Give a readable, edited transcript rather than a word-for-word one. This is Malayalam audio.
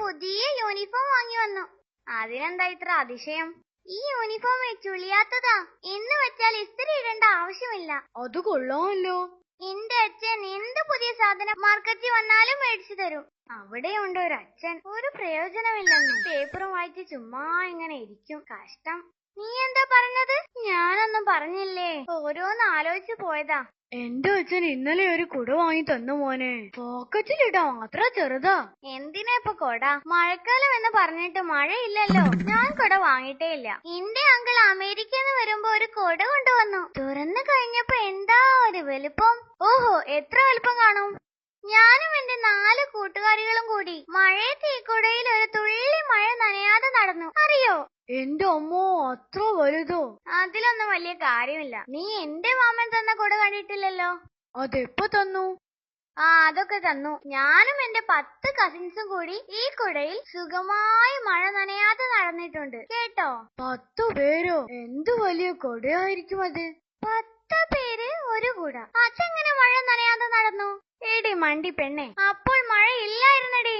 പുതിയ യൂണിഫോം വാങ്ങി വന്നു. അതിനെന്താ ഇത്ര അതിശയം? ഈ യൂണിഫോം ചുളിയാത്തതാ. എന്ന് വെച്ചാൽ ഇസ്തിരി ഇടേണ്ട ആവശ്യമില്ല. അത് കൊള്ളാമല്ലോ. എന്റെ അച്ഛൻ എന്ത് പുതിയ സാധനം മാർക്കറ്റിൽ വന്നാലും മേടിച്ചു തരും. അവിടെയുണ്ട് ഒരു അച്ഛൻ, ഒരു പ്രയോജനമില്ലെന്ന്. പേപ്പറും വായിച്ച് ചുമ്മാ ഇങ്ങനെ ഇരിക്കും. കഷ്ടം. നീ എന്താ പറഞ്ഞത്? ഞാനൊന്നും പറഞ്ഞില്ലേ, ഓരോന്ന് ആലോചിച്ചു പോയതാ. എന്റെ അച്ഛൻ ഇന്നലെ ഒരു കുട വാങ്ങി തന്നു മോനെ. പോക്കറ്റിലിടാ, അത്ര ചെറുതാ. എന്തിനാ ഇപ്പൊ കൊട? മഴക്കാലം എന്ന് പറഞ്ഞിട്ട് മഴയില്ലല്ലോ. ഞാൻ കൊട വാങ്ങിയിട്ടേ ഇല്ല. എന്റെ അങ്കിൾ അമേരിക്കന്ന് വരുമ്പോ ഒരു കൊട കൊണ്ടുവന്നു. തുറന്നു കഴിഞ്ഞപ്പോ എന്താ ഒരു വലുപ്പം. ഓഹോ, എത്ര വലുപ്പം കാണും? ഞാനും എന്റെ 4 കൂട്ടുകാരികളും കൂടി മഴയത്ത് ഈ കുടയിൽ ഒരു തുള്ളി മഴ നനയാതെ നടന്നു. അറിയോ? എന്റെ അമ്മോ, അത്ര വലുതോ? അതിലൊന്നും വലിയ കാര്യമില്ല. നീ എന്റെ മാമൻ തന്ന കുട കണ്ടിട്ടില്ലല്ലോ. അതെപ്പോ തന്നു? അതൊക്കെ തന്നു. ഞാനും എന്റെ 10 കസിൻസും കൂടി ഈ കുടയിൽ സുഖമായി മഴ നനയാതെ നടന്നിട്ടുണ്ട് കേട്ടോ. 10 പേരോ? എന്ത് വലിയ കൊടയായിരിക്കും അത്. 10 പേര് ഒരു കുട. അതെങ്ങനെ മഴ നനയാതെ നടന്നു? എടി മണ്ടി പെണ്ണെ, അപ്പോൾ മഴ ഇല്ലായിരുന്നടി.